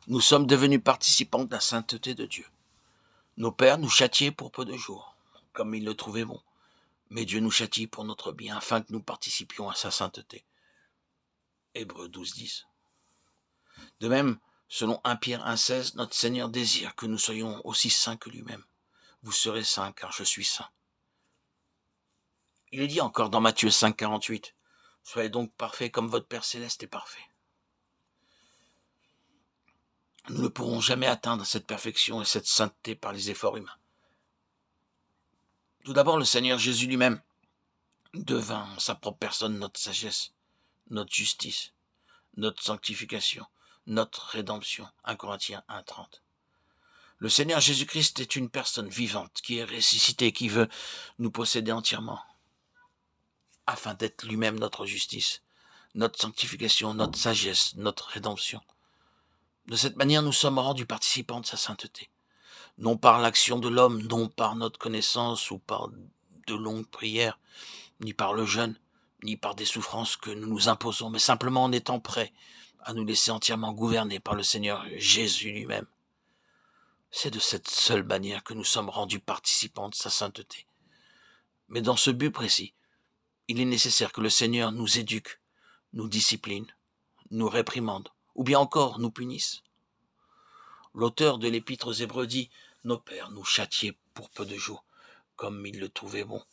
Nous sommes devenus participants de la sainteté de Dieu. Nos pères nous châtiaient pour peu de jours, comme ils le trouvaient bon. Mais Dieu nous châtie pour notre bien, afin que nous participions à sa sainteté. Hébreux 12:10. De même, selon 1 Pierre 1,16, notre Seigneur désire que nous soyons aussi saints que lui-même. Vous serez saints, car je suis saint. Il est dit encore dans Matthieu 5,48, soyez donc parfaits comme votre Père céleste est parfait. Nous ne pourrons jamais atteindre cette perfection et cette sainteté par les efforts humains. Tout d'abord, le Seigneur Jésus lui-même devint en sa propre personne notre sagesse, notre justice, notre sanctification, notre rédemption. 1 Corinthiens 1,30. Le Seigneur Jésus-Christ est une personne vivante qui est ressuscitée, qui veut nous posséder entièrement, afin d'être lui-même notre justice, notre sanctification, notre sagesse, notre rédemption. De cette manière, nous sommes rendus participants de sa sainteté, non par l'action de l'homme, non par notre connaissance ou par de longues prières, ni par le jeûne, ni par des souffrances que nous nous imposons, mais simplement en étant prêts à nous laisser entièrement gouverner par le Seigneur Jésus lui-même. C'est de cette seule manière que nous sommes rendus participants de sa sainteté. Mais dans ce but précis, il est nécessaire que le Seigneur nous éduque, nous discipline, nous réprimande, ou bien encore nous punisse. L'auteur de l'Épître aux Hébreux dit « Nos pères nous châtiaient pour peu de jours, comme ils le trouvaient bon. »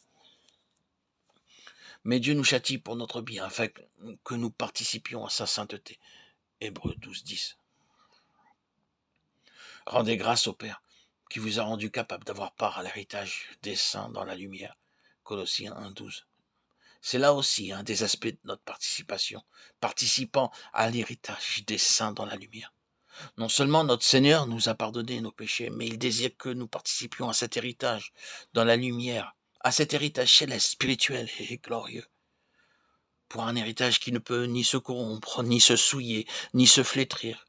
Mais Dieu nous châtie pour notre bien, afin que nous participions à sa sainteté. Hébreux 12,10. Rendez grâce au Père, qui vous a rendu capable d'avoir part à l'héritage des saints dans la lumière. Colossiens 1,12. C'est là aussi un des aspects de notre participation, participant à l'héritage des saints dans la lumière. Non seulement notre Seigneur nous a pardonné nos péchés, mais il désire que nous participions à cet héritage dans la lumière, à cet héritage céleste, spirituel et glorieux. Pour un héritage qui ne peut ni se corrompre, ni se souiller, ni se flétrir.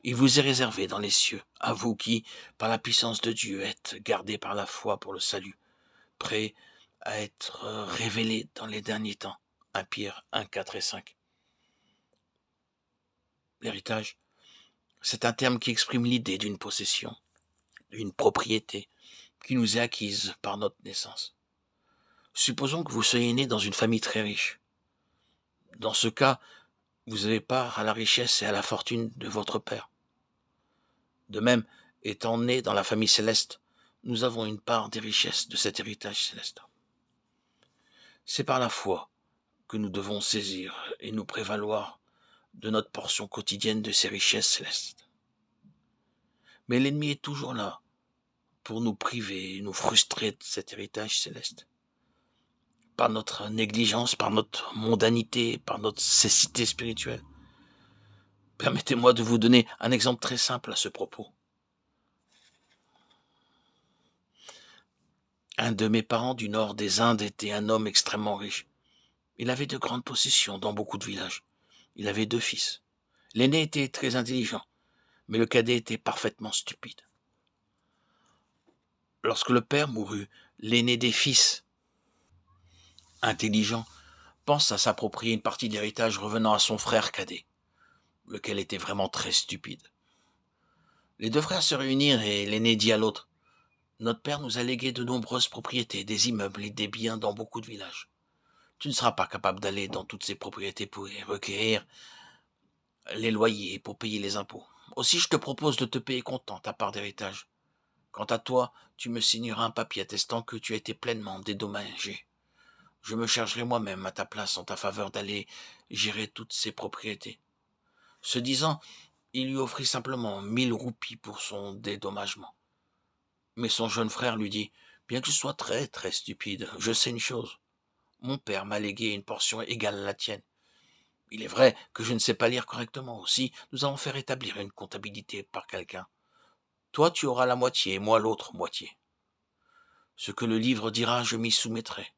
Il vous est réservé dans les cieux, à vous qui, par la puissance de Dieu, êtes gardés par la foi pour le salut, prêts à être révélés dans les derniers temps. 1 Pierre 1, 4 et 5. L'héritage, c'est un terme qui exprime l'idée d'une possession, d'une propriété, qui nous est acquise par notre naissance. Supposons que vous soyez né dans une famille très riche. Dans ce cas, vous avez part à la richesse et à la fortune de votre père. De même, étant né dans la famille céleste, nous avons une part des richesses de cet héritage céleste. C'est par la foi que nous devons saisir et nous prévaloir de notre portion quotidienne de ces richesses célestes. Mais l'ennemi est toujours là pour nous priver et nous frustrer de cet héritage céleste. Par notre négligence, par notre mondanité, par notre cécité spirituelle. Permettez-moi de vous donner un exemple très simple à ce propos. Un de mes parents du nord des Indes était un homme extrêmement riche. Il avait de grandes possessions dans beaucoup de villages. Il avait 2 fils. L'aîné était très intelligent, mais le cadet était parfaitement stupide. Lorsque le père mourut, l'aîné des fils, intelligent, pense à s'approprier une partie de l'héritage revenant à son frère cadet, lequel était vraiment très stupide. Les 2 frères se réunirent et l'aîné dit à l'autre « Notre père nous a légué de nombreuses propriétés, des immeubles et des biens dans beaucoup de villages. Tu ne seras pas capable d'aller dans toutes ces propriétés pour y requérir les loyers et pour payer les impôts. Aussi, je te propose de te payer comptant ta part d'héritage. Quant à toi, tu me signeras un papier attestant que tu as été pleinement dédommagé. Je me chargerai moi-même à ta place en ta faveur d'aller gérer toutes ces propriétés. » Ce disant, il lui offrit simplement 1000 roupies pour son dédommagement. Mais son jeune frère lui dit « Bien que je sois très très stupide, je sais une chose. Mon père m'a légué une portion égale à la tienne. Il est vrai que je ne sais pas lire correctement aussi, nous allons faire établir une comptabilité par quelqu'un. Toi, tu auras la moitié et moi l'autre moitié. Ce que le livre dira, je m'y soumettrai. »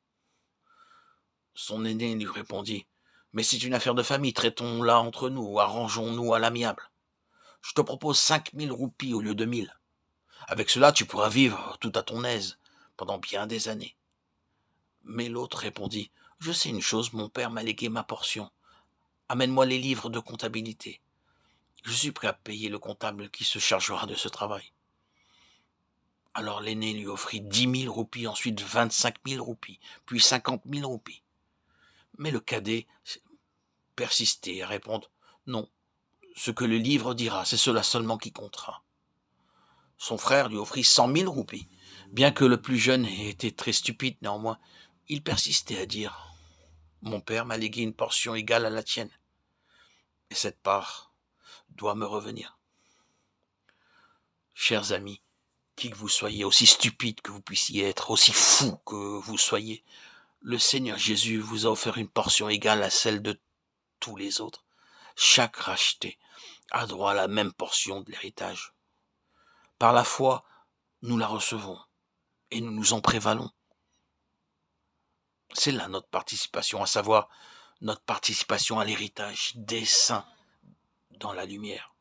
Son aîné lui répondit « Mais c'est une affaire de famille, traitons-la entre nous, arrangeons-nous à l'amiable. Je te propose 5000 roupies au lieu de 1000. Avec cela, tu pourras vivre tout à ton aise pendant bien des années. » Mais l'autre répondit « Je sais une chose, mon père m'a légué ma portion. Amène-moi les livres de comptabilité. » Je suis prêt à payer le comptable qui se chargera de ce travail. » Alors l'aîné lui offrit 10 000 roupies, ensuite 25 000 roupies, puis 50 000 roupies. Mais le cadet persistait à répondre: « Non, ce que le livre dira, c'est cela seulement qui comptera. » Son frère lui offrit 100 000 roupies. Bien que le plus jeune ait été très stupide, néanmoins, il persistait à dire: « Mon père m'a légué une portion égale à la tienne, et cette part doit me revenir. » Chers amis, qui que vous soyez, aussi stupide que vous puissiez être, aussi fou que vous soyez, le Seigneur Jésus vous a offert une portion égale à celle de tous les autres. Chaque racheté a droit à la même portion de l'héritage. Par la foi, nous la recevons et nous nous en prévalons. C'est là notre participation, à savoir notre participation à l'héritage des saints dans la lumière.